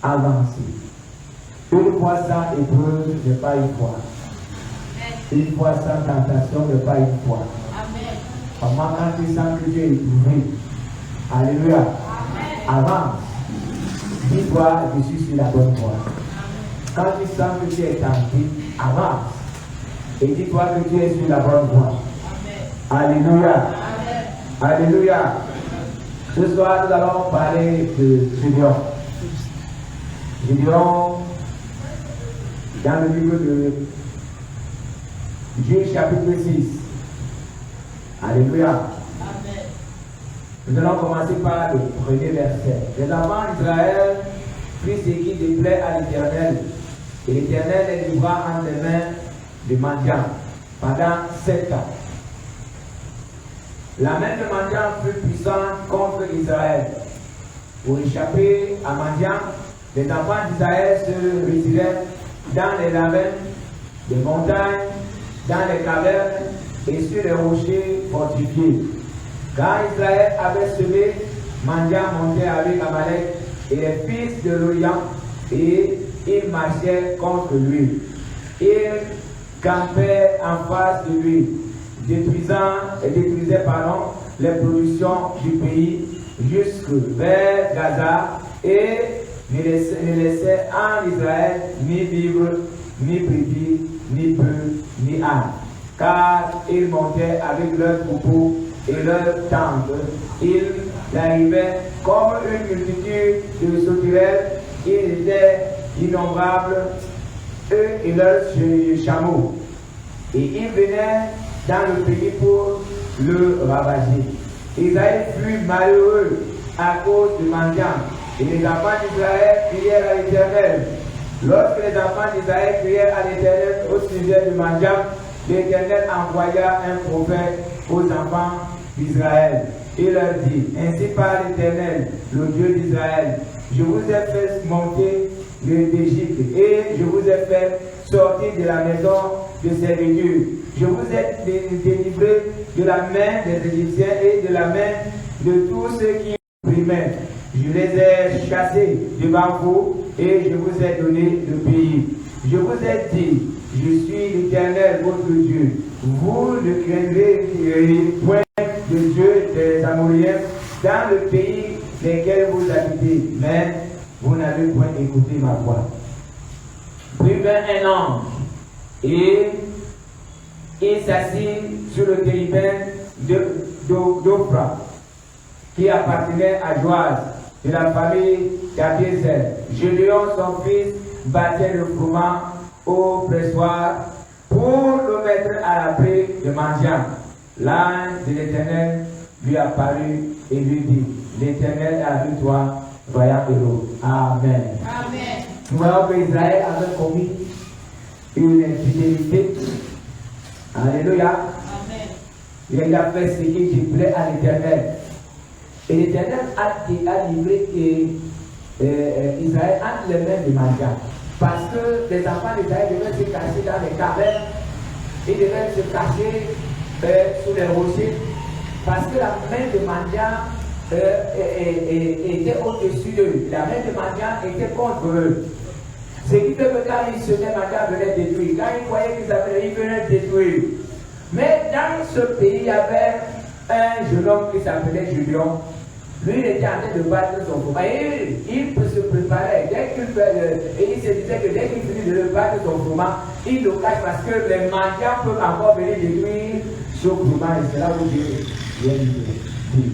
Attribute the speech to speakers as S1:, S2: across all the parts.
S1: avancer. Une fois sans épreuve n'est pas une foi. Une fois sans tentation n'est pas une foi. Comment quand tu sens que tu es éprouvé, alléluia, avance. Dis-toi, je suis sur la bonne voie. Quand tu sens que tu es tenté, avance. Et dis-toi que tu es sur la bonne voie. Alléluia. Alléluia. Ce soir, nous allons parler de Gédéon. Gédéon, dans le livre de Juge chapitre 6. Alléluia. Amen. Nous allons commencer par le premier verset. Les enfants d'Israël firent ce qui déplaît à l'Éternel. Et l'Éternel les livra entre les mains de Madian pendant 7 ans. La main de Madian fut puissante contre Israël. Pour échapper à Madian, les enfants d'Israël se retirèrent dans les ravins des montagnes, dans les cavernes et sur les rochers fortifiés. Quand Israël avait semé, Madian montait avec Amalek et les fils de l'Orient et ils marchaient contre lui. Ils campaient en face de lui, détruisaient les productions du pays jusque vers Gaza et ne laissaient en Israël ni vivre, ni brebis, ni bœufs, ni ânes. Car ils montaient avec leurs troupeaux et leurs tentes. Ils arrivaient comme une multitude de sauterelles. Ils étaient innombrables, eux et leurs chameaux. Et ils venaient dans le pays pour le ravager. Israël fut malheureux à cause du Madian. Et les enfants d'Israël crièrent à l'Éternel. Lorsque les enfants d'Israël crièrent à l'Éternel au sujet du Madian, l'Éternel envoya un prophète aux enfants d'Israël. Il leur dit, ainsi parle l'Éternel, le Dieu d'Israël, je vous ai fait monter d'Égypte et je vous ai fait sortir de la maison de servitude. Je vous ai délivré de la main des Égyptiens et de la main de tous ceux qui opprimaient. Je les ai chassés devant vous et je vous ai donné le pays. Je vous ai dit, je suis l'Éternel, votre Dieu. Vous ne craindrez point de Dieu des Amoréens dans le pays desquels vous habitez, mais vous n'avez point écouté ma voix. Puis vint un ange et il s'assit sur le téribin d'Ophra qui appartenait à Joas de la famille d'Abiezer. Gédéon, son fils, battait le froment au pressoir pour le mettre à l'abri de Madian. L'ange de l'Éternel lui apparut et lui dit, l'Éternel est avec toi, vaillant héros. Amen. Amen. Nous voyons que Israël avait commis une infidélité. Alléluia. Amen. Il a fait ce qui déplaît à l'Éternel. Et l'Éternel a livré Israël entre les mains de Madian. Parce que les enfants d'Israël devaient se cacher dans les cavernes. Ils devaient se cacher sous les rochers. Parce que la main de Madian était au-dessus d'eux. La main de Madian était contre eux. Ce qui fait que quand ils semaient, Madian venait détruire. Quand ils voyaient qu'ils avaient, ils venaient détruire. Mais dans ce pays, il y avait un jeune homme qui s'appelait Gédéon. Lui, il était en train de battre son froment. Il se préparait. Dès qu'il et il se disait que dès qu'il finit de battre son froment, il le cache parce que les mendiants peuvent encore venir détruire ce froment. Et c'est là où Dieu vient dire.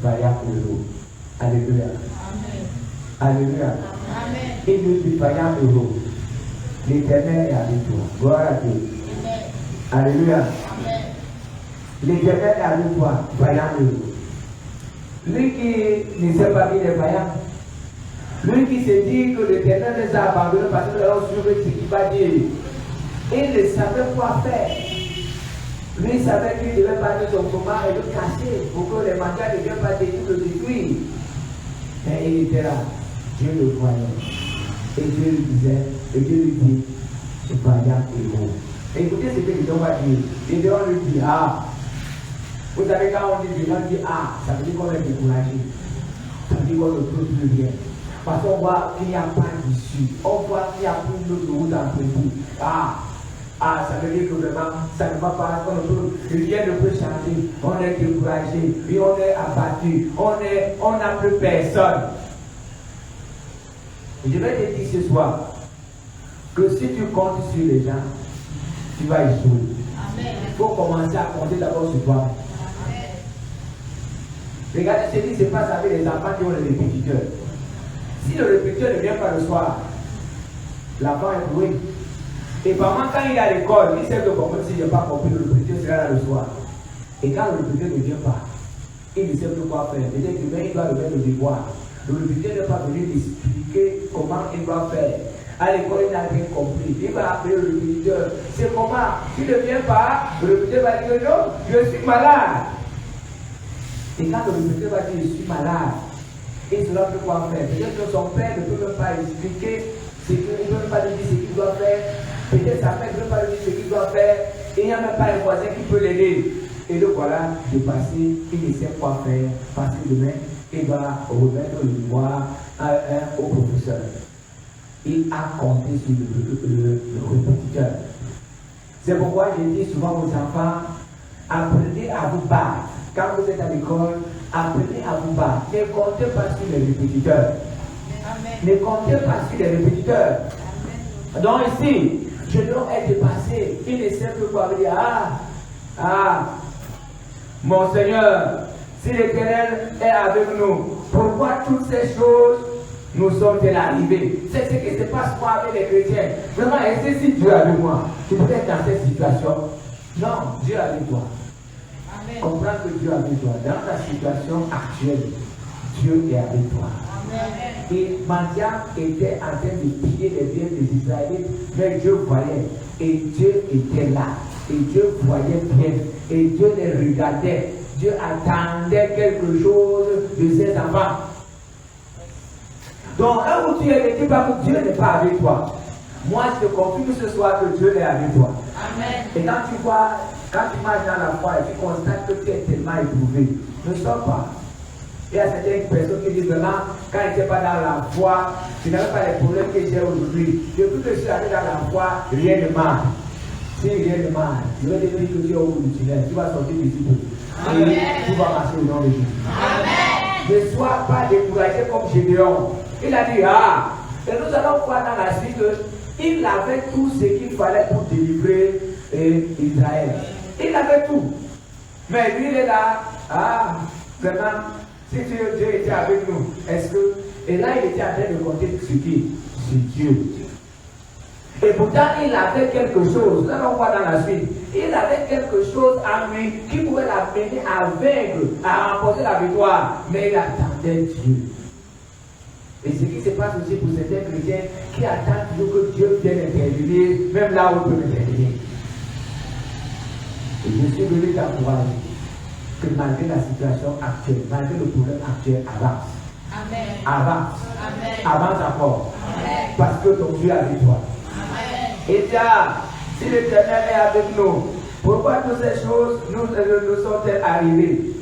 S1: Vaillant héros. Alléluia. Alléluia. Amen. Il nous dit vaillant héros. L'Éternel est avec toi. Gloire à Dieu. Alléluia. L'Éternel est avec toi. Vaillant héros. Lui qui ne sait pas qu'il est vaillant, lui qui se dit que l'Éternel les a abandonnés parce que leur suivre ce qu'il va dire, il ne savait quoi faire. Lui savait qu'il devait battre son combat et le cacher pour que les mendiants ne viennent pas le détruire. Mais il était là, Dieu le voyait. Et Dieu lui disait, et Dieu lui dit, vaillant héros. Et écoutez ce que Gédéon va dire. Gédéon lui dit, ah, vous savez, quand on dit Gédéon, on dit ah, ça veut dire qu'on est découragé. Ça veut dire qu'on ne peut plus rien. Parce qu'on voit qu'il n'y a pas d'issue. On voit qu'il n'y a plus de route empruntée. Ça veut dire que vraiment, ça ne va pas, rien ne peut changer. On est découragé, et on est abattu, on n'a plus personne. Je vais te dire ce soir que si tu comptes sur les gens, tu vas échouer. Il faut commencer à compter d'abord sur toi. Regardez ce qui se passe avec les enfants qui ont les répétiteurs. Si le répétiteur ne vient pas le soir, l'enfant est doué. Et par contre, quand il est à l'école, il sait que bon, même s'il n'a pas compris, le répétiteur sera là le soir. Et quand le répétiteur ne vient pas, il ne sait plus quoi faire. Peut-être que il doit le mettre le devoir. Le répétiteur n'est pas venu expliquer comment il doit faire. À l'école, il n'a rien compris. Il va appeler le répétiteur. C'est comment? S'il ne vient pas, le répétiteur va dire non, je suis malade. Et quand le répétiteur va dire je suis malade, il ne saura plus quoi faire. Peut-être que son père ne peut même pas expliquer ce qu'il ne peut même pas lui dire ce qu'il doit faire. Peut-être sa mère ne peut pas lui dire ce qu'il doit faire. Et il n'y a même pas un voisin qui peut l'aider. Et le voilà de passer, il ne sait quoi faire. Parce que demain, il va remettre le devoir au professeur. Il a compté sur le répétiteur. C'est pourquoi je dis souvent aux enfants, apprenez à vous battre. Quand vous êtes à l'école, apprenez à vous battre. Ne comptez pas sur les répétiteurs. Ne comptez pas sur les répétiteurs. Donc ici, je dois être dépassé. Il ne sait plus quoi dire. Mon Seigneur, si l'Éternel est avec nous, pourquoi toutes ces choses nous sont-elles arrivées? C'est ce qui se passe moi avec les chrétiens. Vraiment, est-ce que si Dieu est avec moi, tu peux être dans cette situation? Non, Dieu est avec toi. Amen. Comprends que Dieu est avec toi. Dans ta situation actuelle, Dieu est avec toi. Amen. Et Madian était en train de piller les biens des Israélites, mais Dieu voyait. Et Dieu était là. Et Dieu voyait bien. Et Dieu les regardait. Dieu attendait quelque chose de ses enfants. Donc, là où tu es, ne dis pas que Dieu n'est pas avec toi. Moi, je te confirme ce soir que Dieu est avec toi. Amen. Et quand tu vois, quand tu marches dans la foi et tu constates que tu es tellement éprouvé, ne sors pas. Il y a certaines personnes qui disent vraiment, quand ils n'étaient pas dans la foi, tu n'avais pas les problèmes que j'ai aujourd'hui. Depuis que je suis allé dans la foi, rien ne marche. Si rien ne marche, je vais te dire que tu es au bout du tunnel, tu vas sortir d'ici. Et tu vas marcher au nom de Jésus. Amen. Ne sois pas découragé comme Gédéon. Il a dit, et nous allons voir dans la suite qu'il avait tout ce qu'il fallait pour délivrer Israël. Il avait tout. Mais lui, il est là, vraiment, si Dieu était avec nous, est-ce que... Et là, il était en train de compter sur qui? Sur Dieu. Et pourtant, il avait quelque chose. Là, on voit dans la suite. Il avait quelque chose en lui qui pouvait l'amener à vaincre, à remporter la victoire. Mais il attendait Dieu. Et ce qui se passe aussi pour certains chrétiens qui attendent toujours que Dieu vienne intervenir, même là où il peut intervenir. Et je suis venu t'encourager que malgré la situation actuelle, malgré le problème actuel, avance. Amen. Avance. Amen. Avance encore. Amen. Parce que ton Dieu est avec toi. Amen. Et bien, si l'Éternel est avec nous, pourquoi toutes ces choses nous sont-elles arrivées?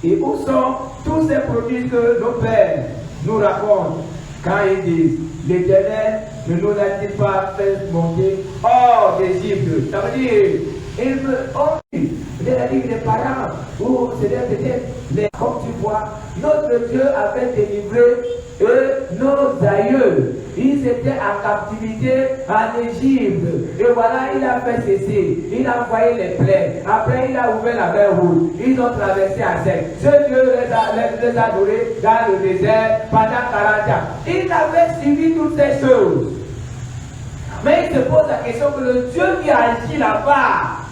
S1: Et où sont tous ces produits que nos pères nous racontent quand ils disent l'Éternel ne nous a-t-il pas fait monter hors d'Égypte? Ça veut dire, il veut c'est-à-dire les parents, ou peut-être comme tu vois, notre Dieu avait délivré nos aïeux. Ils étaient en captivité en Égypte. Et voilà, il a fait ceci. Il a envoyé les plaies. Après, il a ouvert la mer rouge. Ils ont traversé à sec. Ce Dieu les a adorés dans le désert pendant 40 ans. Il avait suivi toutes ces choses. Mais il se pose la question que le Dieu qui a agi là-bas,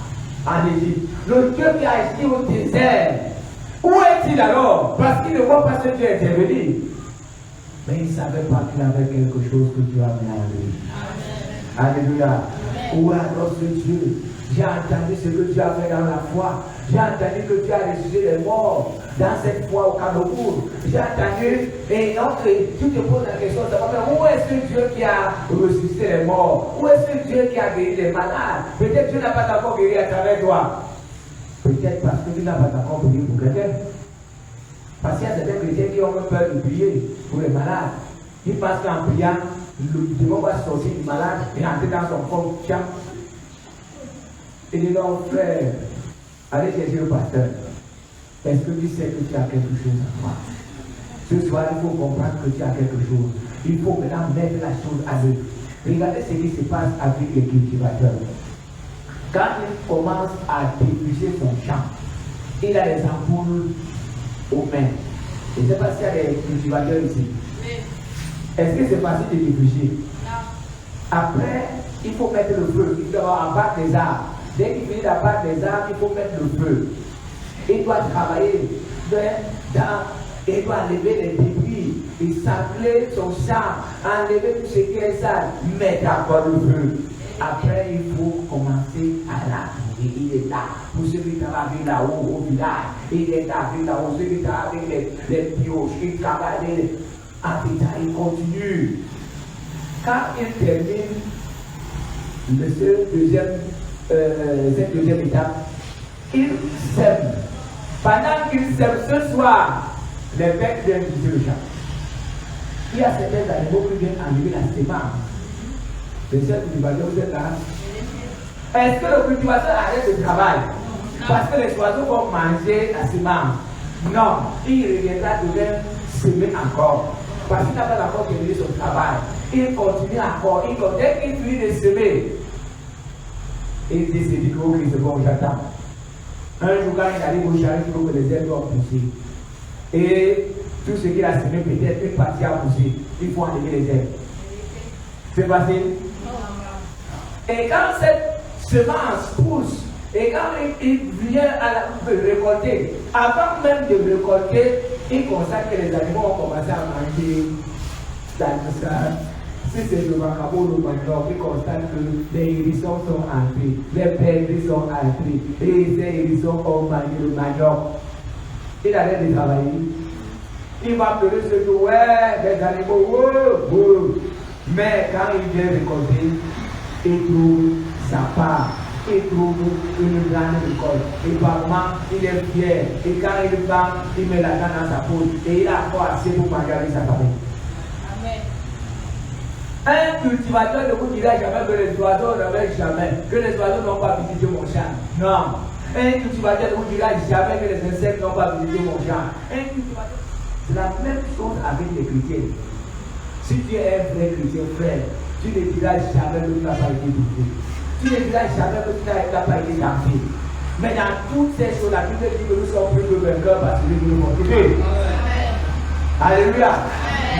S1: en Égypte, le Dieu qui a agi au désert, où est-il alors? Parce qu'il ne voit pas ce Dieu intervenir. Mais il ne savait pas qu'il avait quelque chose que Dieu avait en lui. Alléluia. Où est alors ce Dieu? J'ai entendu ce que Dieu a fait dans la foi. J'ai entendu que Dieu a ressuscité les morts dans cette foi au Cameroun. J'ai entendu, et donc tu te poses la question, où est ce Dieu qui a ressuscité les morts? Où est ce Dieu qui a guéri les malades? Peut-être Dieu n'a pas encore guéri à travers toi. Peut-être parce que tu n'as pas encore prié pour quelqu'un. Parce qu'il y a certains chrétiens qui ont peur de prier pour les malades. Il pense qu'en priant, le démon va sortir du malade et entrer dans son corps. Et dit non, frère, allez chercher le pasteur. Est-ce que tu sais que tu as quelque chose à toi? Ce soir, il faut comprendre que tu as quelque chose. Il faut maintenant mettre la chose à l'œuvre. Regardez ce qui se passe avec les cultivateurs. Quand il commence à déplucher son champ, il a des ampoules aux mains. Je ne sais pas s'il y a des cultivateurs ici. Est-ce que c'est facile de déplucher? Non. Après, il faut mettre le feu. Il doit abattre les arbres. Dès qu'il finit d'abattre les arbres, il faut mettre le feu. Il doit travailler il doit enlever les débris, il s'appelait son champ, enlever tout ce qui est sale, mettre encore le feu. Après, il faut commencer à l'appuyer. Il est là. Pour ceux qui travaillent là-haut au village, il est là, là-haut. Ceux qui travaillent avec les pioches, ils travaillent en état, il continue. Quand il termine cette deuxième étape, il sème. Pendant qu'il sème ce soir, les bêtes viennent utiliser le champ. Il y a certains animaux qui viennent enlever la sémence. Les chefs cultivateurs, vous êtes là? Est-ce que le cultivateur arrête le travail? Parce que les oiseaux vont manger la sémence? Non, il reviendra demain semer encore. Parce qu'il n'a pas encore terminé son travail. Il continue encore. Dès qu'il finit de semer, il dit c'est du gros qui se bon, j'attends. Un jour, quand il arrive au champ, il faut que les herbes doivent pousser. Et tout ce qu'il a semé, peut-être une partie a poussé. Il faut enlever les herbes. C'est facile. Et quand cette semence pousse, et quand il vient à la récolter, avant même de récolter, il constate que les animaux ont commencé à manger ça. Si c'est le macabo, le manioc, il constate que les hérissons sont entrés, les perdrix sont entrés, et les hérissons ont mangé le manioc. Il arrête de travailler. Il va pleurer ce jour, ouais, les animaux, wow. Mais quand il vient récolter, il trouve sa part, il trouve une grande récolte. Et vraiment, il est fier. Et quand il va, il met la canne dans sa poche. Et il a encore assez pour manger avec sa famille. Amen. Un cultivateur ne vous dira jamais que les oiseaux ne veulent jamais, que les oiseaux n'ont pas visité mon champ. Non. Un cultivateur ne vous dira jamais que les insectes n'ont pas visité mon champ. Un cultivateur, c'est la même chose avec les chrétiens. Si tu es un vrai chrétien, frère, tu ne diras jamais que tu n'as pas été visité. Tu ne diras jamais que tu n'as pas été damné. Mais dans toutes ces choses, la Bible dit que nous sommes plus que vainqueurs parce que nous nous motivons. Alléluia.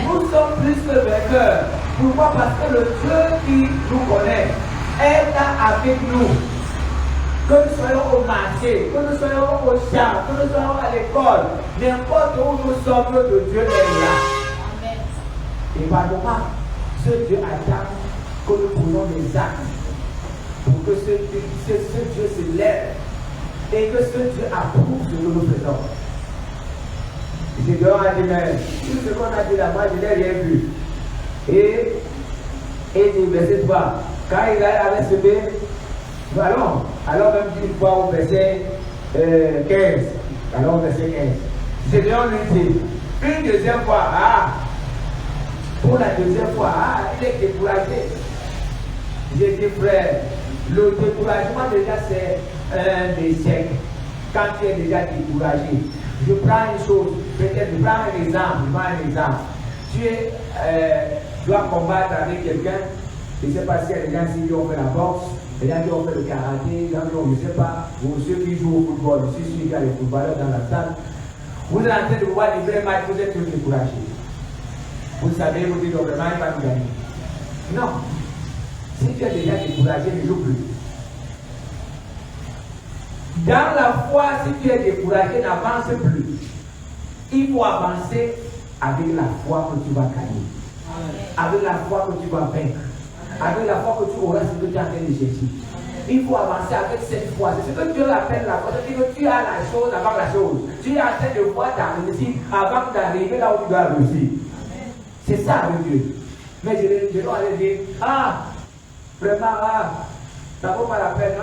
S1: Nous sommes plus que vainqueurs. Pourquoi? Parce que le Dieu qui nous connaît est là avec nous. Que nous soyons au marché, que nous soyons au champ, que nous soyons à l'école, n'importe où nous sommes, le Dieu est là. Amen. Et par moment, ce Dieu attend que nous prenons des actes pour que ce Dieu se lève et que ce Dieu approuve ce que nous faisons. Gédéon a dit, mais tout ce qu'on a dit là-bas, je n'ai rien vu. Et dit, verset 3, quand il avait semé, alors même une fois au verset 15, alors verset 15, Gédéon lui dit, une deuxième fois, pour la deuxième fois, il est découragé. J'ai dit, frère, le découragement déjà c'est un échec. Quand tu es déjà découragé, je prends une chose, peut-être je prends un exemple, Tu dois combattre avec quelqu'un, je ne sais pas s'il y a des gens qui ont fait la boxe, des gens qui ont fait le karaté, des gens qui ont, je ne sais pas, ou ceux qui jouent au football, si celui qui a les footballeurs dans la salle, vous êtes en train de voir les vrais matchs, vous êtes tous découragés. Vous savez, vous dites vraiment, il va nous gagner. Non. Si tu es déjà découragé, ne joue plus. Dans la foi, si tu es découragé, n'avance plus. Il faut avancer avec la foi que tu vas gagner. Avec la foi que tu vas vaincre. Avec la foi que tu auras ce que tu es en train de chercher. Il faut avancer avec cette foi. C'est ce que Dieu appelle la foi. C'est-à-dire que tu as la chose avant la chose. Tu es en train de voir ta réussite avant d'arriver là où tu dois réussir. C'est ça avec Dieu. Mais je dois aller dire, vraiment, ça ne vaut pas la peine.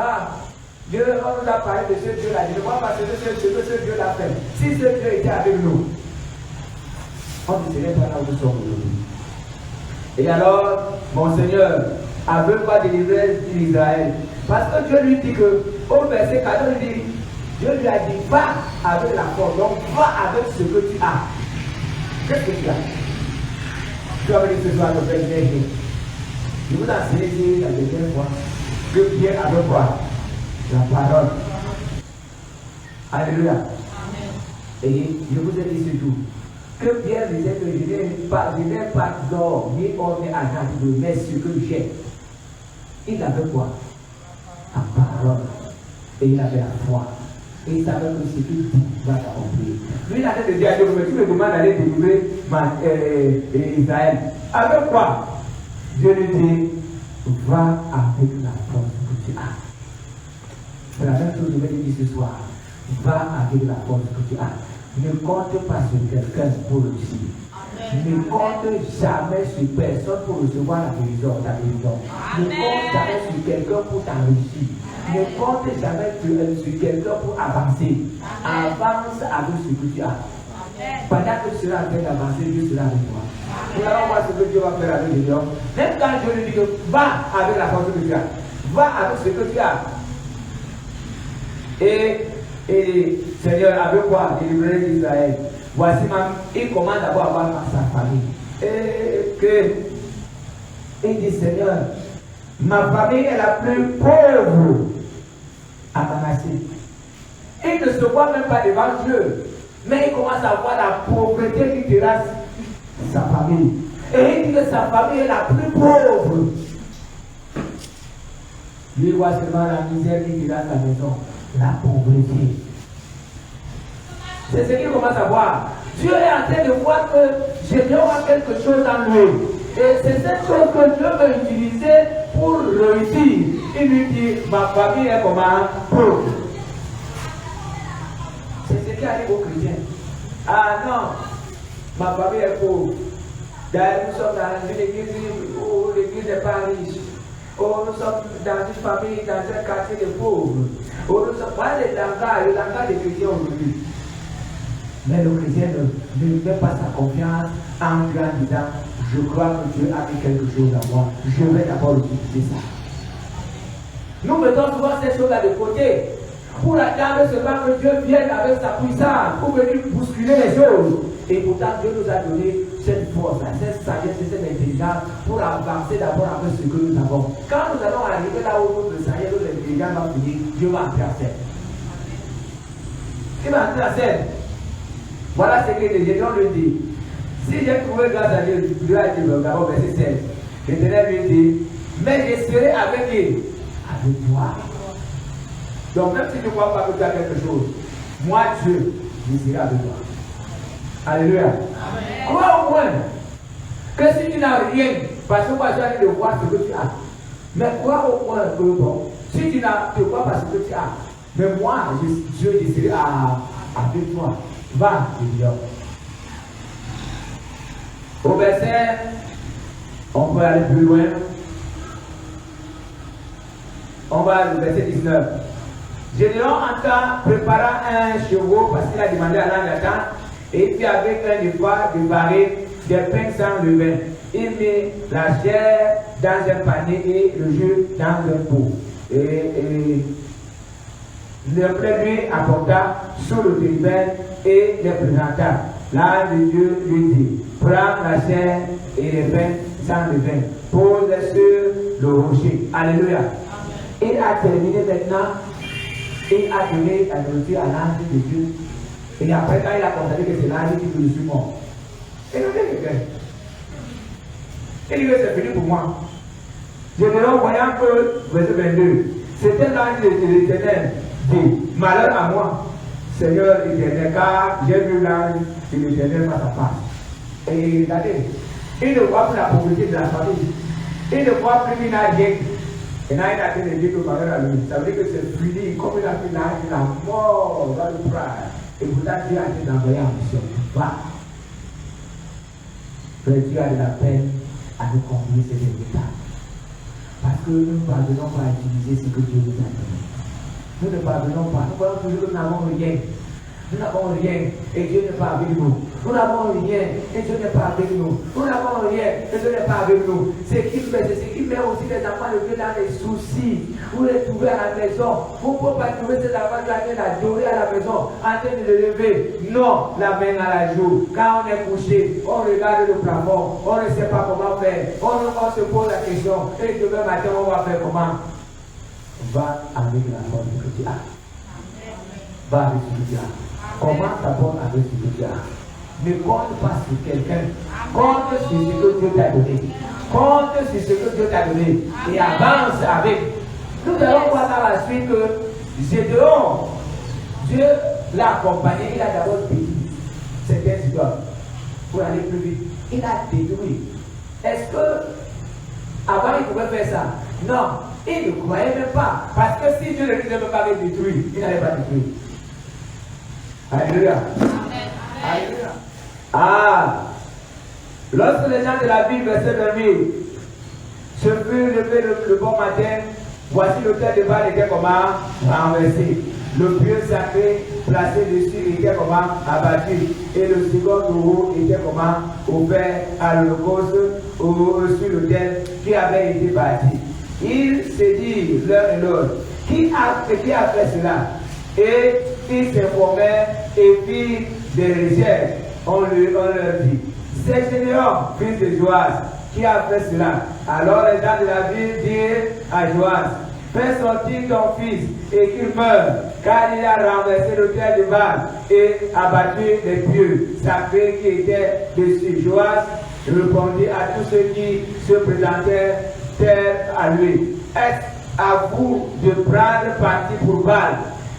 S1: Dieu nous a parlé de ce Dieu-là. Je ne vois pas ce que ce Dieu-là fait. Si ce Dieu était avec nous, on ne serait pas là où nous sommes aujourd'hui. Et alors, mon Seigneur avait pas délivré l'Israël. Parce que Dieu lui dit que, au verset 14, il dit, Dieu lui a dit, va avec la force, donc va avec ce que tu as. Qu'est-ce que tu as? Tu as venu ce soir le Père Jésus. Je vous ai enseigné la dernière fois que Dieu avait quoi? La parole. Alléluia. Et je vous ai dit surtout que Pierre disait que je n'ai pas d'or, ni or, ni argent, mais ce que j'ai. Il avait quoi? La parole. Et il avait la foi. Et il savait que ce qu'il dit va s'accomplir. Lui, il avait dit à Dieu, mais tu me demandes d'aller délivrer Israël. Avec quoi? Dieu lui dit, va avec la force que tu as. C'est la même chose que je vais dire ce soir. Va avec la force que tu as. Ne compte pas sur quelqu'un pour réussir. Ne compte jamais sur personne pour recevoir la guérison. Ne compte jamais sur quelqu'un pour t'enrichir. Ne compte jamais sur quelqu'un pour avancer. Avance avec ce que tu as. Pendant que tu seras en train d'avancer, Dieu sera avec toi. Nous allons voir ce que Dieu va faire avec les hommes. Même quand Dieu lui dit que va avec la force que tu as. Va avec ce que tu as. Et Seigneur, avec quoi délivrer Israël? Voici même, il commande d'abord avoir sa famille. Il dit, Seigneur, ma famille est la plus pauvre à Manassé. Il ne se voit même pas devant Dieu, mais il commence à voir la pauvreté qui terrasse sa famille. Et il dit que sa famille est la plus pauvre. Lui voit seulement la misère qui terrasse sa maison, la pauvreté. C'est ce qu'il commence à voir. Dieu est en train de voir que j'ignore quelque chose en lui. Et c'est cette chose que Dieu veut utiliser pour réussir. Il lui dit, ma famille est comment? Pauvre. C'est ce qui arrive aux chrétiens. Ah non, ma famille est pauvre. D'ailleurs, nous sommes dans une église où l'église n'est pas riche. Oh, nous sommes dans une famille, dans un quartier de pauvres. Oh, nous sommes pas le langage des chrétiens aujourd'hui. Mais le chrétien ne met pas sa confiance en Dieu en disant, je crois que Dieu a mis quelque chose à moi. Je vais d'abord utiliser ça. Nous mettons souvent ces choses-là de côté pour attendre seulement que Dieu vienne avec sa puissance pour venir bousculer les choses. Et pourtant, Dieu nous a donné cette force, cette sagesse, cette intelligence pour avancer d'abord avec ce que nous avons. Quand nous allons arriver là où notre sagesse, notre intelligence va finir, Dieu va entrer en scène. Il va entrer en scène. Voilà ce que les gens lui disent. Si j'ai trouvé grâce à Dieu, Dieu a dit, d'abord verset 16. L'Éternel lui dit, mais je serai avec lui, avec toi. Donc même si tu ne crois pas que tu as quelque chose, moi Dieu, je serai avec toi. Alléluia. Crois au moins que si tu n'as rien, parce que moi j'ai envie de voir ce que tu as. Mais crois au moins que bon, si tu ne crois pas ce que tu as, mais moi, Dieu, je serai avec toi. Va, Seigneur. Au verset, on peut aller plus loin. On va au verset 19. Gédéon entra, prépara un chevaux parce qu'il a demandé à l'Angleterre, et puis avec un effort de farine, des pains sans levain. Il mit la chair dans un panier et le jus dans un pot. Et le premier apporta sur le tribun et les présenta. L'ange de Dieu lui dit, prends la chair et les pains sans levain, pose-les sur le rocher. Alléluia. Il a terminé maintenant. Il a donné la nourriture à l'ange de Dieu. Et après, quand il a constaté que c'est l'ange qui dit, je suis mort. Il a dit, il dit, c'est fini pour moi. Je me rends voyant que, verset 22, c'était l'ange de l'Éternel dit, malheur à moi, Seigneur éternel, car j'ai vu l'ange de l'Éternel face à face. Et regardez, il ne voit plus la pauvreté de la famille. Il ne voit plus qu'il n'a rien. Et là, il a été dit que malheur à lui. Ça veut dire que c'est fini. Comme il a fait l'ange, il a mort dans le prêtre. Et pourtant, Dieu a été envoyé en mission. Va. Dieu a de la peine à nous conduire ces états. Parce que nous ne parvenons pas à utiliser ce que Dieu nous a donné. Nous ne parvenons pas. Nous voyons toujours que nous n'avons rien. Nous n'avons rien et Dieu n'est pas avec nous. Nous n'avons rien et Dieu n'est pas avec nous. Nous n'avons rien et Dieu n'est pas avec nous. Ce qui fait, c'est ce qui met aussi les enfants de Dieu dans les soucis. Vous les trouvez à la maison. Vous ne pouvez pas trouver ces enfants qui viennent adorer à la maison en train de le lever. Non, la main à la joue. Quand on est couché, on regarde le plafond. On ne sait pas comment faire. On se pose la question. Et demain matin, on va faire comment? Va avec la force que tu as. Va avec ce que tu as. Commence d'abord avec ce que tu as. Ne compte pas sur quelqu'un. Compte sur ce que Dieu t'a donné. Compte sur ce que Dieu t'a donné. Et avance avec. Nous allons voir dans la suite que Gédéon, Dieu l'a accompagné. Il a d'abord détruit certaines histoires. Pour aller plus vite. Il a détruit. Est-ce que avant il pouvait faire ça? Non. Il ne croyait même pas. Parce que si Dieu ne lui avait pas détruit, il n'allait pas détruire. Alléluia. Alléluia. Ah. Lorsque les gens de la Bible, verset 2000, se furent levés le bon matin, voici l'autel de Baal était comment? Renversé. Le pieu sacré placé dessus était comment? Abattu. Et le second taureau était comment? Offert à l'holocauste sur l'autel qui avait été bâti. Ils se disent l'un et l'autre, qui a fait cela? Et ils s'informèrent et firent des recherches. On leur dit, c'est Gédéon, fils de Joas, qui a fait cela. Alors les gens de la ville dirent à Joas, fais sortir ton fils et qu'il meure, car il a renversé l'autel de Baal et abattu les pieux sacrés qui étaient dessus. Joas répondit à tous ceux qui se présentèrent à lui. Est-ce à vous de prendre parti pour Baal?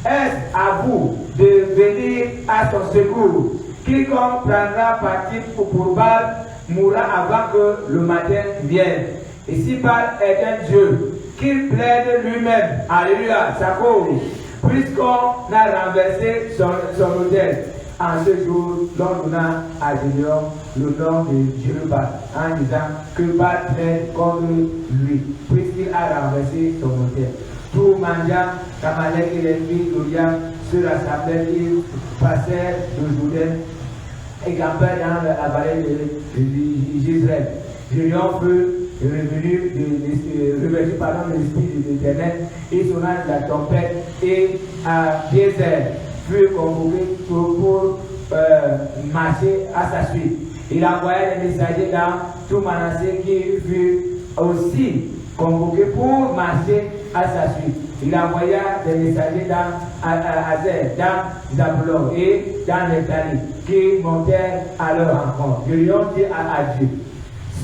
S1: Est-ce à vous de venir à son secours? Quiconque prendra parti pour Baal mourra avant que le matin vienne. Et si Baal est un Dieu, qu'il plaide lui-même. Alléluia, ça cause. Puisqu'on a renversé son autel. En ce jour, l'on donna à Gédéon le nom de Jérubbal, en disant que Baal plaide contre lui, puisqu'il a renversé son autel. Tout mangea, Amalek et les filles d'Oriam se rassemblèrent, ils passèrent le Jourdain et campèrent dans la vallée de Jezreel. Gédéon fut revenu de l'esprit de l'Éternel et sonna la trompette et à Jézreel fut convoqué pour marcher à sa suite. Il envoya des messagers dans tout Manassé qui fut aussi convoqué pour marcher à sa suite. Il envoya des messagers dans Azer, dans Zabulon et dans Nephtali qui montèrent à leur rencontre. Gédéon dit à Dieu,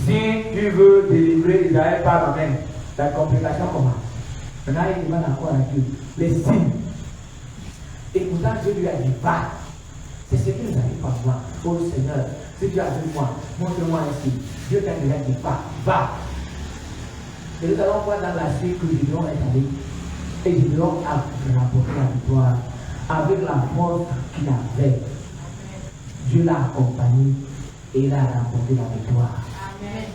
S1: si tu veux délivrer Israël par ma main, la complication commence. Maintenant, il demande encore à Dieu les signes. Et pourtant, Dieu lui a dit, va. C'est ce qui nous arrive parfois. Oh Seigneur, si tu as vu moi, montre-moi ici. Dieu t'a déjà dit, va. Et nous allons voir dans la suite que Gédéon est allé. Et Gédéon a remporté la victoire avec la force qu'il avait. Dieu l'a accompagné et il a remporté la victoire. Amen.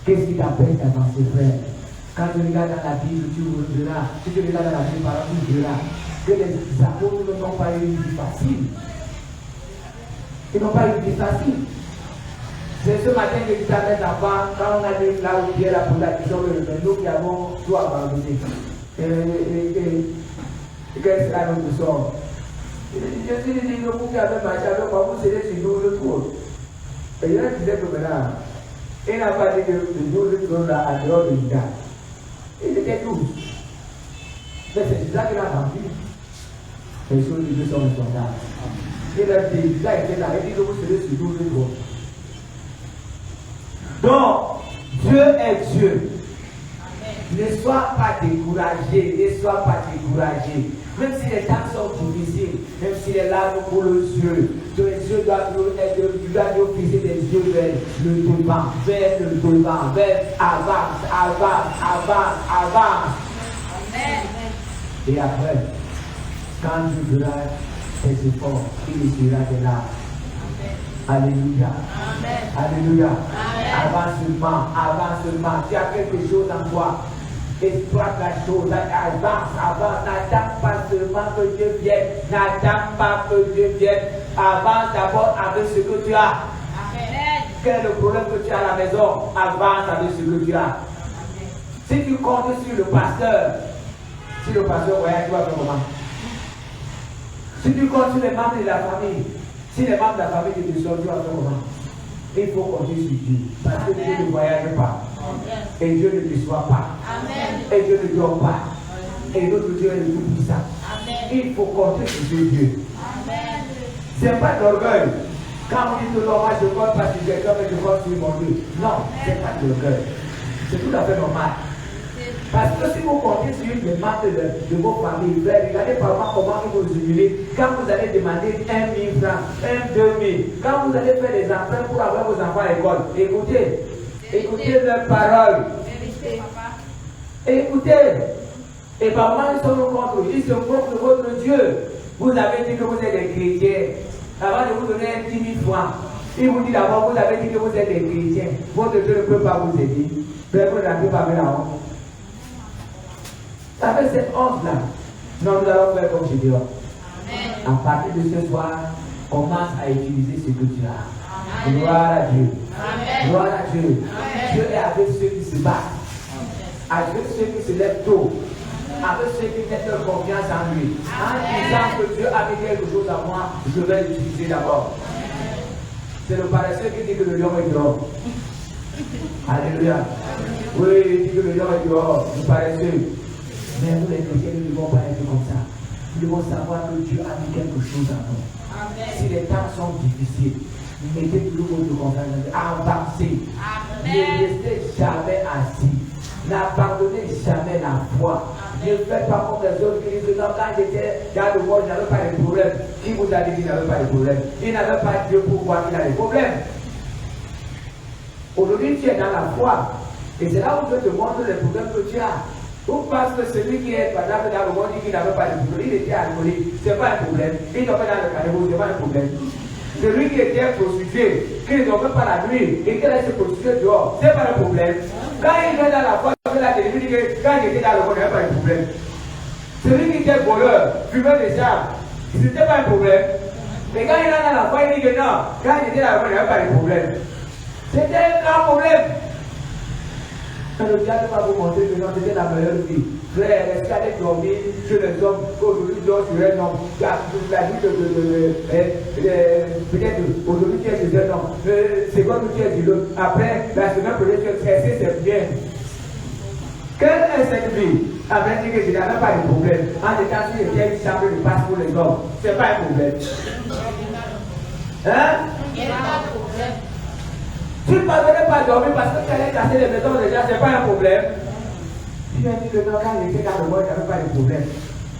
S1: Qu'est-ce qui t'empêche d'avancer, frère? Quand tu regardes dans la Bible, tu verras. Si tu regardes dans la Bible, par exemple, tu verras que les apôtres n'ont pas eu une vie facile. Ils n'ont pas eu une vie facile. C'est ce matin que tu t'amènes enfants, quand on a dit là où Pierre a posé la question, mais nous qui avons tout abandonné. Et quel sera notre sort? Je dis, vous qui avez marché avec moi, vous serez sur 12 trônes. Et il y en a qui disaient que maintenant, il n'a pas dit que le 12 trônes là, à dehors de Judas. Il était 12. Mais c'est Judas qui l'a rempli. Les choses de Dieu sont insondables. Il a dit, Judas était là, il dit que vous serez sur 12 trônes. Donc, Dieu est Dieu. Ne sois pas découragé, ne sois pas découragé. Même si les temps sont difficiles, même si les larmes pour le yeux, que les yeux doivent nous fixer des yeux vers le devant, vers avance. Amen. Et après, quand tu verras tes efforts, il y sera de là. Alléluia. Amen. Alléluia. Avance seulement. Tu as quelque chose en toi. exploite la chose, avance, n'attends pas seulement que Dieu vienne, n'attends pas que Dieu vienne, avance d'abord avec ce que tu as. Quel est le problème que tu as à la maison? Avance avec ce que tu as. Si tu comptes sur le pasteur, si le pasteur voyage, tu vas faire comment? Si tu comptes sur les membres de la famille, si les membres de la famille te descendent, tu vas faire comment? Il faut compter sur Dieu. Parce que Dieu ne voyage pas. Et Dieu ne déçoit pas. Et Dieu ne dort pas. Et notre Dieu est le tout-puissant. Il faut compter sur Dieu. Ce n'est pas de l'orgueil. Quand on dit que non, moi je ne compte pas sur quelqu'un, mais je compte sur mon Dieu. Non, ce n'est pas de l'orgueil. C'est tout à fait normal. Parce que si vous comptez sur les membres de vos familles, regardez par moi comment vous vous humiliez. Quand vous allez demander 1 000 francs, 2 000, quand vous allez faire des emprunts pour avoir vos enfants à l'école, écoutez leurs paroles. Écoutez. Et par moi, ils sont contre vous. Ils se moquent de votre Dieu. Vous avez dit que vous êtes des chrétiens. Avant de vous donner 10 000 francs, il vous dit d'abord, vous avez dit que vous êtes des chrétiens. Votre Dieu ne peut pas vous aider. Peut-être que vous n'avez pas la honte. Avec cette honte-là, nous allons faire comme Gédéon. À partir de ce soir, commence à utiliser ce que tu as. Gloire à Dieu. Gloire à Dieu. Dieu est avec ceux qui se battent. Avec ceux qui se lèvent tôt. Avec ceux qui mettent leur confiance en lui. En disant que Dieu a mis quelque chose à moi, je vais l'utiliser d'abord. C'est le paresseux qui dit que le lion est dehors. Alléluia. Oui, il dit que le lion est dehors, le paresseux. Mais nous les chrétiens, nous ne devons pas être comme ça. Nous devons savoir que Dieu a mis quelque chose à nous. Si les temps sont difficiles, mettez toujours votre confiance, avancez. Ne restez jamais assis. N'abandonnez jamais la foi. Ne faites pas comme les autres qui disent non, quand j'étais dans le monde, je n'avais pas de problème. Qui vous a dit qu'il n'avait pas de problème? Il n'avait pas Dieu pour voir qu'il a des problèmes. Aujourd'hui, tu es dans la foi. Et c'est là où Dieu te montre les problèmes que tu as. Ou parce que celui qui est, par exemple, dans le monde, dit qu'il n'avait pas de problème, il était alcoolique, ce n'est pas un problème. Il tombait dans le caniveau, ce n'est pas un problème. Celui qui était prostitué, qui ne dormait pas la nuit, et qui allait se prostituer dehors, ce n'est pas un problème. Quand il vient dans la foi, il a dit que quand il était dans le monde, il n'y avait pas de problème. Celui qui était voleur, fumeur de sable, ce n'était pas un problème. Mais quand il est dans la foi, il dit que non, quand il était dans le monde, il n'y avait pas de problème. C'était un grand problème. Le diable va vous montrer que non, c'était la meilleure vie. Frère, est-ce qu'il allait dormir sur les hommes qu'aujourd'hui dort sur un homme? La nuit peut-être aujourd'hui tu es sur un homme, seconde tu es sur l'autre. Après, la semaine prochaine tu es stressé, c'est bien. Quelle est cette vie? Après, dit que je n'avais pas de problème. En étant sur une chambre de passe pour les hommes, c'est pas un problème. Hein? Il n'y a pas de problème. Tu ne parviendrais pas à dormir parce que tu allais casser les maisons déjà, ce n'est pas un problème. Tu m'as dit que non, quand il était dans le monde, il n'y avait pas de problème.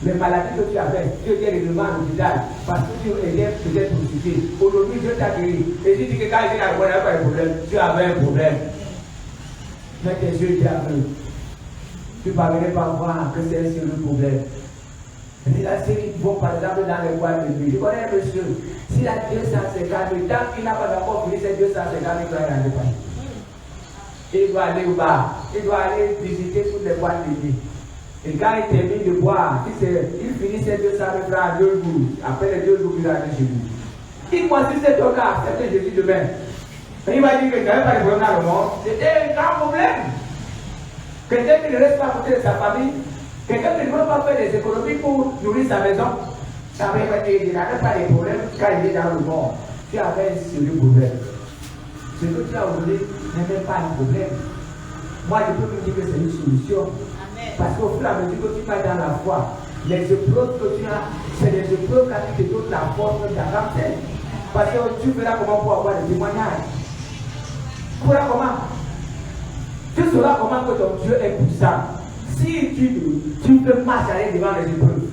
S1: Les maladies que tu avais, tu étais régulièrement à l'hôpital parce que tu étais peut-être prostitué. Aujourd'hui, Dieu t'a guéri. Et tu dis que quand il était dans le monde, il n'y avait pas de problème. Tu avais un problème. Mais tes yeux étaient aveugles. Tu ne parviendrais pas à voir que c'est un seul problème. Et là, ceux qui vont par exemple dans les boîtes de nuit. Je connais un monsieur, s'il a 250 000, tant qu'il n'a pas encore fini ces 250 000, il doit y aller pas. Il doit aller au bar, il doit aller visiter toutes les boîtes de nuit. Et quand il termine de boire, il finit ses 200 000 francs en 2 jours. Après les 2 jours, il va aller chez vous. Il consiste cet homme à accepter Jésus demain. Mais il va dire que il n'y avait pas de problème dans le monde. C'était un grand problème. Quelqu'un qui ne reste pas à côté de sa famille. Quelqu'un qui ne veut pas faire des économies pour nourrir sa maison, ça veut dire qu'il n'avait pas de problème quand il est dans le monde. Tu avais un sérieux problème. Ce que tu as aujourd'hui n'est même pas un problème. Moi, je peux te dire que c'est une solution. Amen. Parce qu'au fur et à mesure que tu vas dans la foi, les épreuves que tu as, c'est les épreuves là qui te donnent la force d'avancer. Parce que tu feras comment pour avoir des témoignages. Tu feras comment? Tu sauras comment que ton Dieu est puissant. Si tu peux marcher devant les épreuves,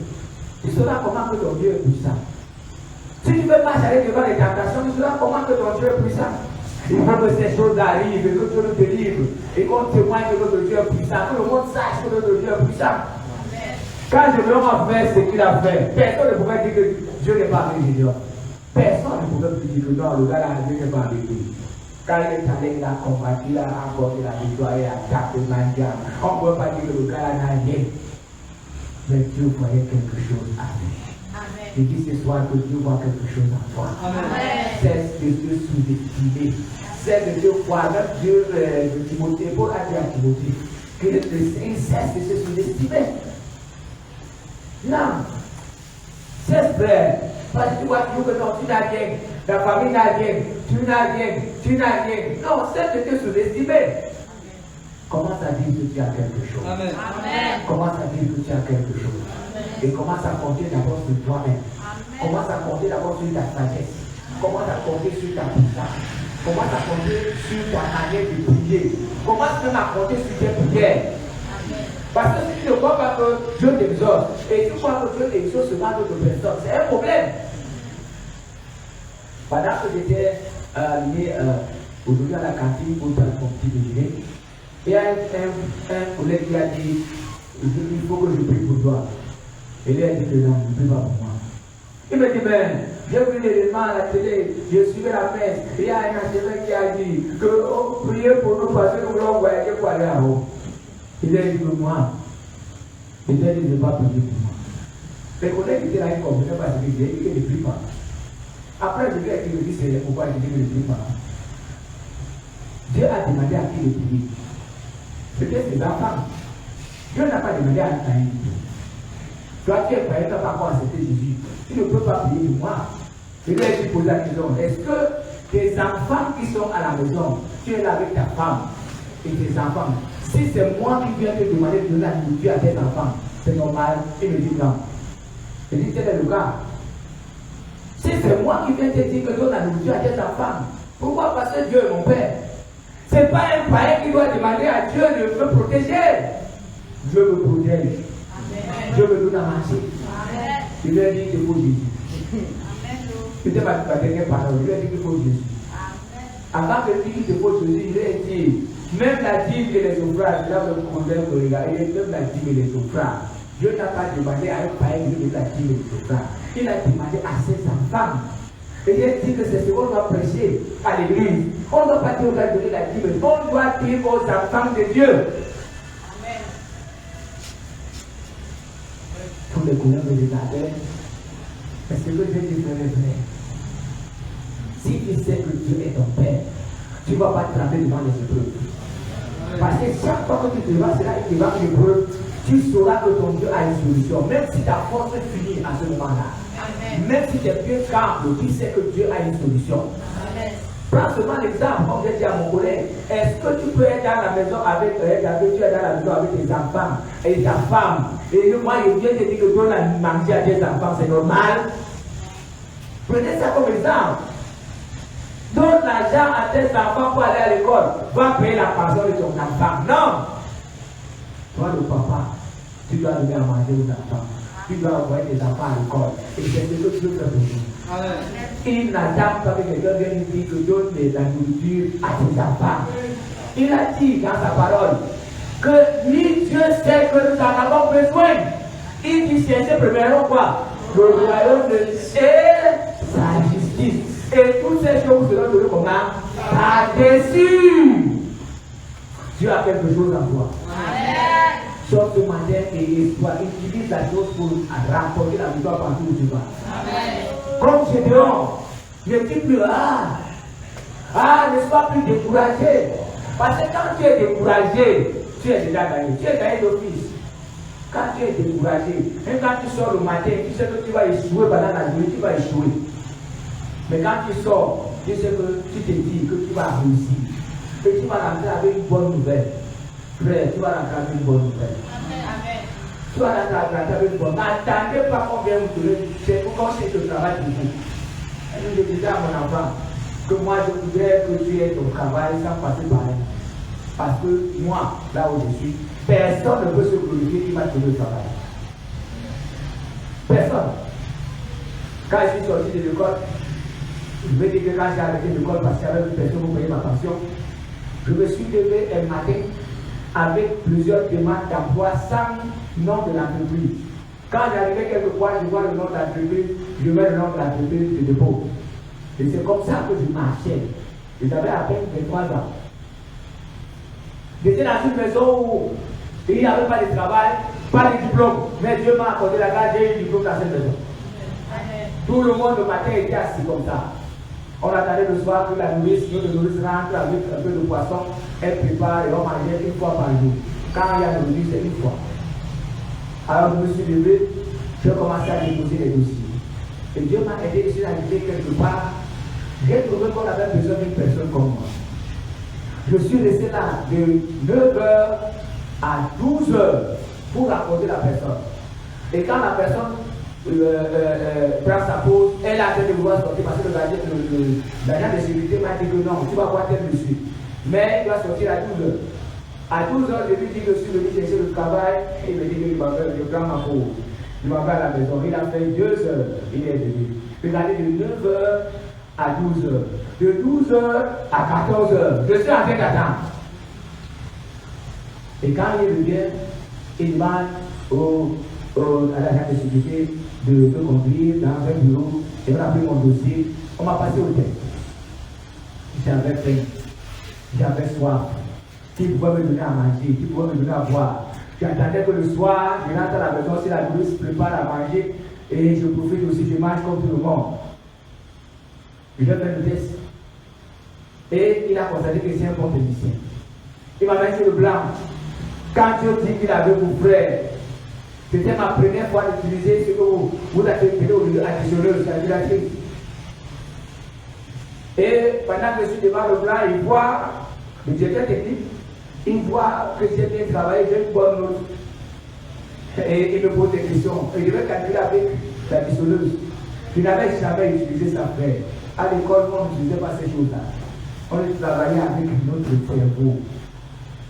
S1: tu sauras comment que ton Dieu est puissant. Si tu peux marcher devant les tentations, tu sauras comment que ton Dieu est puissant. Il faut que ces choses arrivent, que Dieu nous délivre, et qu'on témoigne que notre Dieu est puissant, que le monde sache que notre Dieu est puissant. Quand je veux en faire ce qu'il a fait, personne ne pouvait dire que Dieu n'est pas avec Dieu. Personne ne pouvait dire que non, le gars là, Dieu n'est pas avec lui. Quand il est allé, il a combattu, il a remporté la victoire, il a tapé Mandiam. On ne peut pas dire que le gars n'a rien. Mais Dieu voyait quelque chose à lui. Et dit ce soir que Dieu voit quelque chose en toi. Cesse de te sous-estimer. Cesse de te voir. Même Dieu de Timothée, pour dire à Timothée, que il cesse de se sous-estimer. Non. Cesse, frère. Parce que tu vois toujours que non, tu n'as rien. Ta famille n'a rien. Tu n'as rien. Tu n'as rien. Non, cesse de te sous-estimer. Commence à dire que tu as quelque chose.
S2: Amen.
S1: Commence à dire que tu as quelque chose. Et commence à compter d'abord sur toi-même. Commence à compter d'abord sur ta sagesse. Commence à compter sur ta puissance. Commence à compter sur ta manière de prier. Commence même à compter sur tes prières. Parce que si tu ne crois pas que Dieu t'exauce, et tu crois que Dieu t'exauce seulement d'autres personnes, c'est un problème. Pendant que j'étais allé aujourd'hui à la cantine pour faire mon petit déjeuner, il y a un collègue qui a dit, il faut que je prie pour toi. Et il a dit que non, ne prie pas pour moi. Il me dit, mais j'ai vu l'élément à la télé, je suivais la messe, et il y a un archevêque qui a dit que priez pour nous parce que nous voulons voyager pour aller à Rome. Il a dit que moi, il a dit de ne pas prier pour moi. Les collègues étaient là, ils comprenaient parce que j'ai dit que ne prie pas. Après, je lui ai dit, c'est pourquoi je dis que ne prie pas. Dieu a demandé à qui de prier. Peut-être ses enfants. Dieu n'a pas demandé à un individu. Toi, tu es prêt, tu n'as pas encore accepté Jésus. Tu ne peux pas prier pour moi. Je lui ai posé la question. Est-ce que tes enfants qui sont à la maison, tu es là avec ta femme et tes enfants? Si c'est moi qui viens te demander de donner la nourriture à tes enfants, c'est normal? Il me dit non. Je dis, tel est le cas. Si c'est moi qui viens te dire que donne la nourriture à tes enfants, pourquoi? Parce que Dieu est mon Père. Ce n'est pas un païen qui doit demander à Dieu de me protéger. Dieu me protège. Dieu me donne à manger. Je lui ai dit qu'il faut Jésus. C'était ma dernière parole. Je lui ai dit qu'il faut Jésus. Avant que je dise qu'il faut Jésus, je lui ai dit, même la dîme et les offrandes, là le problème de regarder, même la dîme et les offrandes. Dieu n'a pas demandé à un païen de donner la dîme et les offrandes. Il a demandé à ses enfants. Et il dit que c'est ce qu'on doit prêcher à l'église. On ne doit pas dire aux gens de donner la dîme, on doit dire aux enfants de Dieu. Amen. Tous les couleurs me regardaient. Est-ce que Dieu dit vrai? Si tu sais que Dieu est ton Père, tu ne vas pas te tremper devant les épreuves. Parce que chaque fois que tu te vas, c'est là qu'il va une épreuve, tu sauras que ton Dieu a une solution. Même si ta force finit à ce moment-là. Amen. Même si tes pieds campent, tu sais que Dieu a une solution. Amen. Prends seulement l'exemple, comme j'ai dit à mon collègue. Est-ce que tu peux être dans la maison avec tu es dans la maison avec tes enfants et ta femme, et moi je viens te dire que tu dois manger à tes enfants, c'est normal? Prenez ça comme exemple. Donne l'argent à tes enfants pour aller à l'école. Va payer la pension de ton enfant. Non! Toi, le papa, tu dois donner à manger aux enfants. Tu dois envoyer tes enfants à l'école. Et c'est ce que Dieu fait pour nous. Il n'attend pas que quelqu'un vienne dire que donne la nourriture à tes enfants. Il a dit dans sa parole que ni Dieu sait que nous en avons besoin. Il dit cherchez premièrement quoi? Le royaume de Dieu et sa justice. Et toutes ces choses seront données comment? Par-dessus. Dieu a quelque chose en toi. Sors ce matin et utilise la chose pour rapporter la victoire partout où tu vas. Comme Gédéon, ne dis plus ne sois plus découragé. Parce que quand tu es découragé, tu es déjà gagné. Tu es gagné d'office. Quand tu es découragé, même quand tu sors le matin, tu sais que tu vas échouer pendant la journée, tu vas échouer. Mais quand tu sors, tu sais que tu te dis que tu vas réussir. Que tu vas rentrer avec une bonne nouvelle. Frère, tu vas rentrer avec une bonne nouvelle. Amen. Tu vas rentrer avec une bonne nouvelle. N'attendez pas qu'on vienne vous donner. C'est pourquoi c'est le travail pour vous. Et je disais à mon enfant que moi je voudrais que tu aies ton travail sans passer par elle. Parce que moi, là où je suis, personne ne peut se glorifier qui va trouver le travail. Personne. Quand je suis sorti de l'école, je vais dire que quand j'ai arrêté l'école parce qu'il y avait une personne pour payer ma pension, je me suis levé un matin avec plusieurs demandes d'emploi sans nom de l'entreprise. Quand j'arrivais quelque part, je vois le nom de l'entreprise, je mets le nom de l'entreprise de dépôt. Et c'est comme ça que je marchais. Ils avaient à peine 23 ans. J'étais dans une maison où il n'y avait pas de travail, pas de diplôme. Mais Dieu m'a accordé la grâce, j'ai eu un diplôme dans cette maison. Tout le monde le matin était assis comme ça. On attendait le soir que la nourrice rentre avec un peu de poisson, elle prépare et on mangeait une fois par jour. Quand il y a le nourrice, c'est une fois. Alors je me suis levé, j'ai commencé à déposer les dossiers. Et Dieu m'a aidé, je suis arrivé quelque part. J'ai trouvé qu'on avait besoin d'une personne comme moi. Je suis resté là de 9h à 12h pour accorder la personne. Et quand la personne prend sa pause, elle a fait de vouloir sortir parce que l'agent de sécurité m'a dit que non, tu vas voir tel monsieur. Mais il doit sortir à 12h. À 12h, je lui dis que je suis venu chercher le travail et il me dit qu'il va faire, je prends ma pause. Il m'a fait à la maison. Il a fait 2 heures. Il est venu. Il allait de 9h à 12h. De 12h à 14h. Je suis en train d'attendre. Et quand il revient, il demande à l'agent de sécurité de me conduire dans un bureau. Et on a pris mon dossier. On m'a passé au test. J'avais faim. J'avais soif. Qui pouvait me donner à manger, qui pouvait me donner à boire. J'attendais que le soir, je rentre à la maison, si la nourrice prépare à manger, et je profite aussi, je mange comme tout le monde. Je vais faire le test. Et il a constaté que c'est un bon technicien. Il m'a mis sur le blanc. Quand Dieu dit qu'il avait mon frère, c'était ma première fois d'utiliser ce que vous avez appelé au lieu additionnel, c'est-à-dire. Et pendant que je suis devant le blanc, il voit le directeur technique. Il voit que j'ai bien travaillé, j'ai une bonne note. Et il me pose des questions. Et je vais calculer avec la dissonneuse. Je n'avais jamais utilisé ça, frère. À l'école, on n'utilisait pas ces choses-là. On travaillait avec notre cerveau.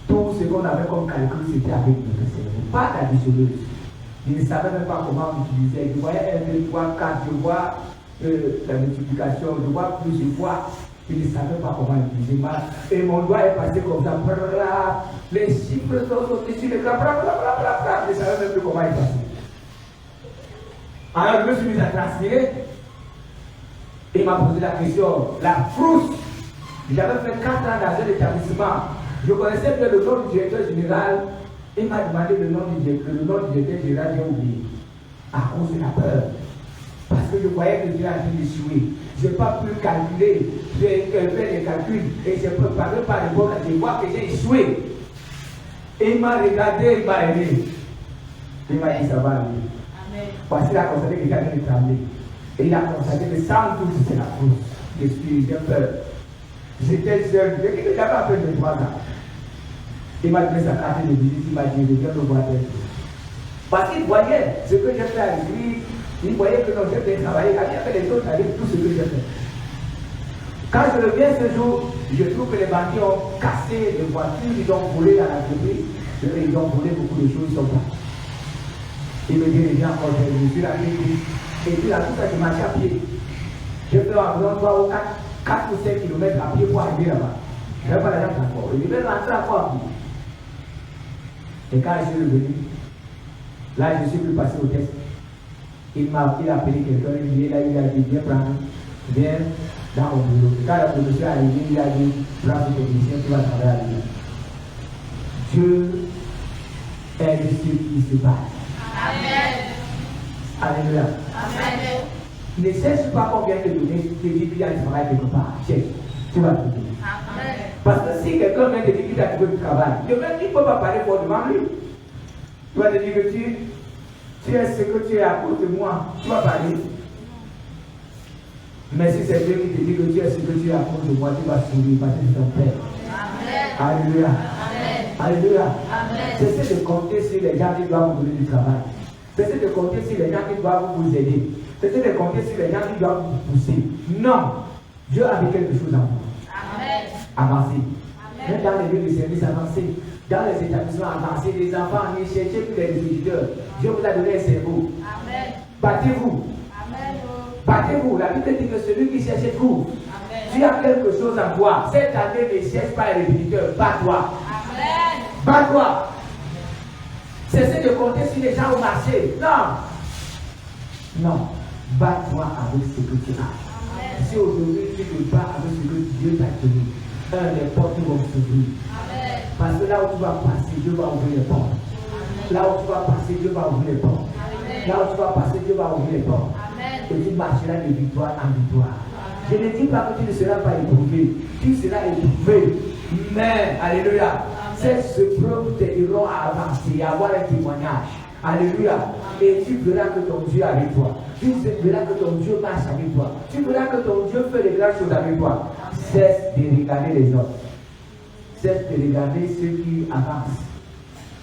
S1: Tout ce qu'on avait comme calcul, c'était avec notre cerveau. Pas la dissonneuse. Je ne savais même pas comment on utilisait. Je voyais 1, 2, 3, 4, je vois la multiplication, je vois plusieurs fois. Je ne savais pas comment utiliser. Et mon doigt est passé comme ça. Les chiffres sont sautés sur l'écran. Je ne savais même plus comment il passait. Alors je me suis mis à transpirer. Et il m'a posé la question. La frousse. J'avais fait 4 ans dans un établissement. Je connaissais bien le nom du directeur général. Il m'a demandé le nom du directeur général, j'ai oublié. À cause de la peur. Parce que je voyais que Dieu a dû m'échouer. Je n'ai pas pu calculer, j'ai fait des calculs et j'ai préparé par les bords, je vois que j'ai échoué. Et il m'a regardé, il m'a aimé. Il m'a dit ça va aller. Parce qu'il a constaté que j'avais tremblé. Et il a constaté que sans doute c'est la cause. J'ai peur. J'étais jeune, j'avais à peine de 3 ans. Il m'a donné sa carte de visite, il m'a dit, viens me voir. Parce qu'il voyait ce que j'ai fait à l'église. Il voyait que non, j'ai bien travaillé, il a fait les autres avec tout ce que j'ai fait. Quand je reviens ce jour, je trouve que les bandits ont cassé les voitures, ils ont volé dans l'entreprise, ils ont volé beaucoup de choses, ils sont pas. Il me dit, les gens, quand je suis à l'église, et puis là, tout ça, je marche à pied. Je fais environ 3 ou 4 ou 5 km à pied pour arriver là-bas. Je n'avais pas la jambe encore. Et je vais rentrer encore à pied. Et quand je suis revenu, là, je suis plus passé au test. Il m'a appelé quelqu'un, il a dit, viens dans mon bureau. Quand la police est arrivée, il a dit, prends ce technicien, tu vas travailler avec lui. Dieu est de ceux qui se battent. Amen. Alléluia. Amen. Ne cherche pas combien de donner, te dit qu'il y a du travail quelque part. Cherche, tu vas trouver. Amen. Parce que si quelqu'un vient te dire qu'il a trouvé du travail, il ne peut pas parler pour devant lui. Tu vas te dire que tu es ce que tu es à cause de moi, tu vas parler. Mais si c'est Dieu qui te dit que tu es ce que tu es à cause de moi, tu vas sourire parce que c'est ton Père. Amen. Alléluia. Amen. Alléluia. Cessez de compter sur les gens qui doivent vous donner du travail. Cessez de compter sur les gens qui doivent vous aider. Cessez de compter sur les gens qui doivent vous pousser. Non. Dieu a mis quelque chose en vous. Amen. Avancez. Même dans les lieux de service avancés. Dans les établissements avancés, les enfants, ne cherchez plus les visiteurs. Dieu vous a donné un cerveau. Amen. Battez-vous. Amen. Battez-vous. La Bible dit que celui qui cherche trouve. Tu as quelque chose en toi. Cette année, ne cherche pas les visiteurs. Bats-toi. Amen. Bats-toi. Cessez de compter sur les gens au marché. Non. Non. Bats-toi avec ce que tu as. Si aujourd'hui tu ne pars avec ce que Dieu t'a donné, les portes vont s'ouvrir. Parce que là où tu vas passer, Dieu va ouvrir les portes. Là où tu vas passer, Dieu va ouvrir les portes. Là où tu vas passer, Dieu va ouvrir les portes. Et tu marcheras de victoire en victoire. Je ne dis pas que tu ne seras pas éprouvé. Tu seras éprouvé. Mais, alléluia, ces épreuves t'aideront à avancer, à avoir un témoignage. Alléluia. Et tu verras que ton Dieu est avec toi. Tu verras que ton Dieu marche avec toi. Tu verras que ton Dieu fait des grandes choses avec toi. Cesse de regarder les autres. Cesse de regarder ceux qui avancent.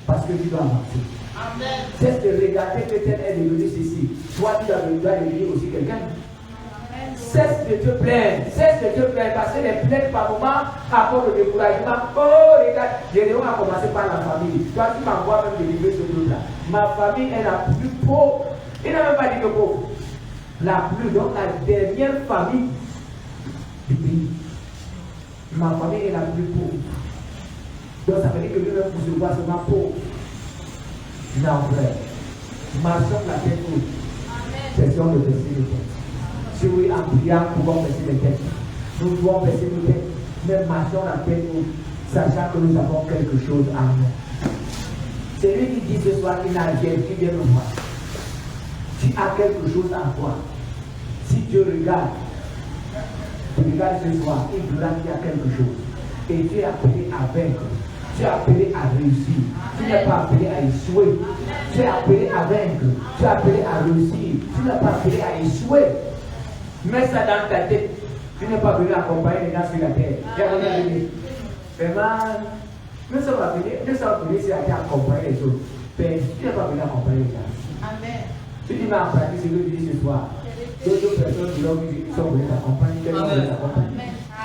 S1: Parce que tu dois avancer. Amen. Cesse de regarder que tel est devenu ceci. Toi, tu dois devenir aussi quelqu'un. Cesse de te plaindre. Cesse de te plaindre. Parce que les plaintes par moment apportent le découragement. Oh, regarde, Gédéon a commencé par la famille. Toi, tu m'envoies même délivrer ce truc-là. Ma famille est la plus pauvre. Il n'a même pas dit que pauvre. La plus, donc la dernière famille du pays. Ma famille est la plus pauvre. Donc ça veut dire que lui-même pour se voir seulement pauvre. Non, frère. Marchons la tête haute. Cessons de baisser les têtes. Si oui, en priant, nous pouvons baisser les têtes. Nous devons baisser nos têtes. Mais marchons la tête haute, sachant que nous avons quelque chose en nous. C'est lui qui dit ce soir qu'il n'a rien, qui vient nous voir. Tu as quelque chose en toi. Si Dieu regarde, tu regardes ce soir, il verra qu'il y a quelque chose. Et tu es appelé à vaincre. Tu es appelé à réussir. Tu n'es pas appelé à échouer. Tu es appelé à vaincre. Tu es appelé à réussir. Tu n'es pas appelé à échouer. Mets ça dans ta tête. Tu n'es pas venu accompagner les gens sur la terre. Vraiment, nous sommes venus ici à accompagner les autres. Mais tu n'es pas venu accompagner les gens. Amen. Tu dis, mais en pratique, ce que tu dis ce soir. D'autres personnes diront qu'ils sont venus t'accompagner.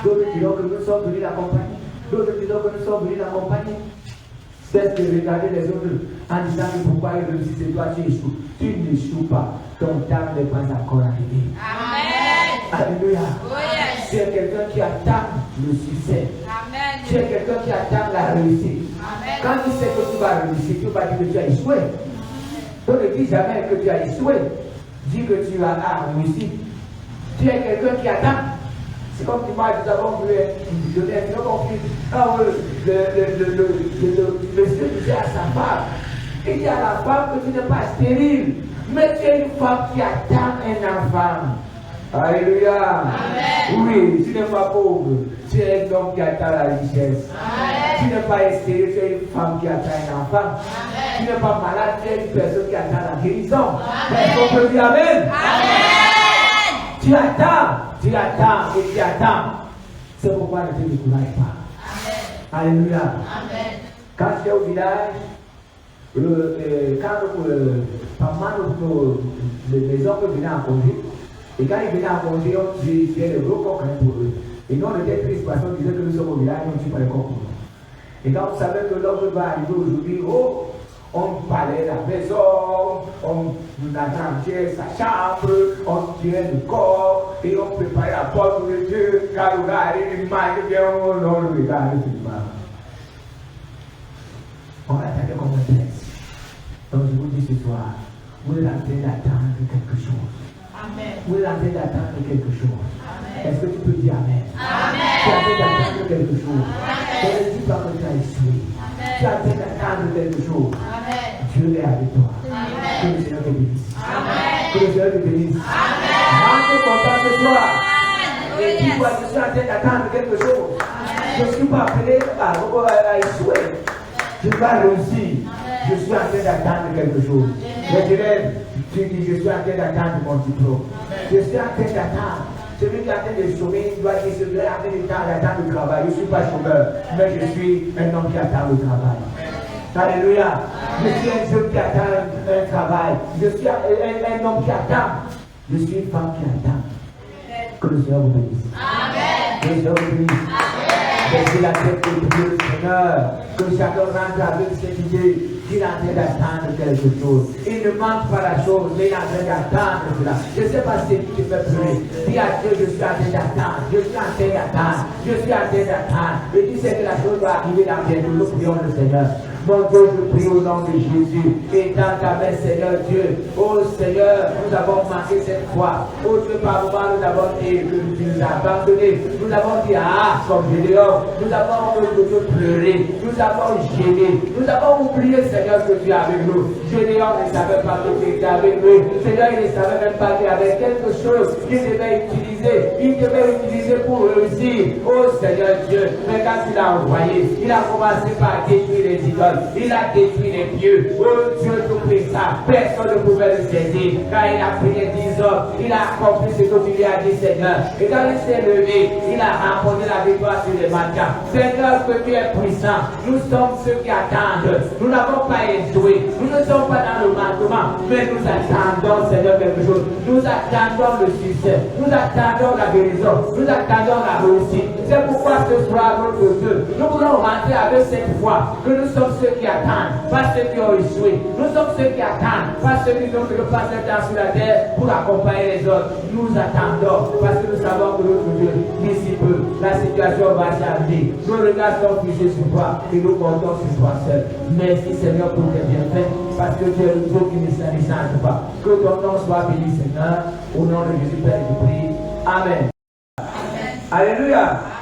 S1: D'autres diront que nous sommes venus l'accompagner. D'autres diront que nous sommes venus l'accompagner. Cesse de regarder les autres en disant que pourquoi ils réussissent et toi tu échoues. Tu n'échoues pas. Ton temps n'est pas encore arrivé. Amen. Alléluia. Oh yes. Tu es quelqu'un qui attend le succès. Amen. Tu es quelqu'un qui attend la réussite. Amen. Quand tu sais que tu vas réussir, tu vas dire que tu as échoué. Donc ne dis jamais que tu as échoué. Dis que tu as réussi. Tu es quelqu'un qui attend. C'est comme tu m'as dit, nous avons voulu donner un conflit. Le Dieu disait à sa femme, il dit à la femme que tu n'es pas stérile, mais tu es une femme qui attend un enfant. Alléluia. Amen. Oui, tu n'es pas pauvre, tu es un homme qui attend la richesse. Amen. Tu n'es pas stérile, tu es une femme qui attend un enfant. Amen. Tu n'es pas malade, tu es une personne qui attend la guérison. Est-ce qu'on peut dire Amen? Amen. Tu attends et tu attends. C'est pourquoi ne te décourage pas. Amen. Alléluia. Amen. Quand j'étais au village, pas mal les hommes venaient en congé. Et quand ils venaient en congé, on faisait des gros coqs pour eux. Et nous, on était tristes parce qu'on disait que nous sommes au village et on ne tue pas les coqs pour nous. Et quand on savait que l'homme va arriver aujourd'hui, on parlait la maison, on agrandiait sa chambre, on tirait le corps et on préparait la porte pour Dieu. Quand on va aller, il m'a dit, on le regarde seulement. On attendait comme un prince. Donc je vous dis ce soir, vous êtes en train d'attendre quelque chose. Amen. Vous êtes en train d'attendre quelque chose. Amen. Est-ce que tu peux dire Amen? Amen. Tu es en train d'attendre quelque chose. Je ne dis pas que tu as échoué. Tu es en train d'attendre quelque chose. Amen. Dieu est avec toi. Amen. Que le Seigneur te bénisse. Amen. Que le Seigneur te bénisse. Amen. Rentre content ce soir. Et dis-moi, je suis en train d'attendre quelque chose. Amen. Je ne suis pas appelé à échouer. Je dois réussir. Je suis en train d'attendre quelque chose. Je dirais, tu dis, je suis en train d'attendre mon diplôme. Je suis en train d'attendre. Celui qui est en train de chômer, il doit dire, celui qui est en train d'attendre le travail. Je ne suis pas chômeur, mais je suis un homme qui attend le travail. Alléluia. Je suis un jeune qui attend un travail. Je suis un homme qui attend. Je suis une femme qui attend. Que le Seigneur vous bénisse. Amen. Que le Seigneur vous bénisse. Baissez la tête pour prier le Seigneur. Que chacun rentre avec cette idée qu'il est en train d'attendre quelque chose. Il ne manque pas la chose, mais il est en train d'attendre cela. Je ne sais pas si tu te fais pleurer. Dis à Dieu, je suis en train d'attendre. Je suis en train d'attendre. Je suis en train d'attendre. Et tu sais que la chose va arriver dans tes jours. Nous prions le Seigneur. Mon Dieu, je prie au nom de Jésus. Et dans ta main, Seigneur Dieu. Oh Seigneur, nous avons manqué cette fois. Oh Dieu, par moment, nous avons dit que tu nous as abandonnés. Nous avons dit, ah, comme Gédéon. Nous avons pleuré. Nous avons gêné. Nous avons oublié, Seigneur, que tu es avec nous. Gédéon ne savait pas que tu étais avec nous. Seigneur, il ne savait même pas qu'il y avait quelque chose qu'il devait utiliser. Il devait utiliser pour réussir. Oh Seigneur Dieu. Mais quand il a envoyé, il a commencé par détruire les idoles. Il a détruit les dieux. Oh Dieu, tout prie ça. Personne ne pouvait le saisir. Quand il a pris les 10 hommes, il a accompli ce que tu lui as dit, Seigneur. Et quand il s'est levé, il a remporté la victoire sur les mannequins. Seigneur, que tu es puissant. Nous sommes ceux qui attendent. Nous n'avons pas échoué. Nous ne sommes pas dans le manquement. Mais nous attendons, Seigneur, quelque chose. Nous attendons le succès. Nous attendons la guérison. Nous attendons la réussite. C'est pourquoi ce soir, notre Dieu, nous voulons rentrer avec cette foi que nous sommes ceux qui attendent, pas ceux qui ont échoué. Nous sommes ceux qui attendent, pas ceux qui ont fait le passer dans sur la terre pour accompagner les autres. Nous attendons parce que nous savons que notre Dieu, d'ici peu, la situation va changer. Nos regards sont figés sur toi et nous comptons sur toi seul. Merci Seigneur pour tes bienfaits, parce que tu es le Dieu qui ne change pas. Que ton nom soit béni, Seigneur. Au nom de Jésus, Père, je prie. Amen. Alléluia.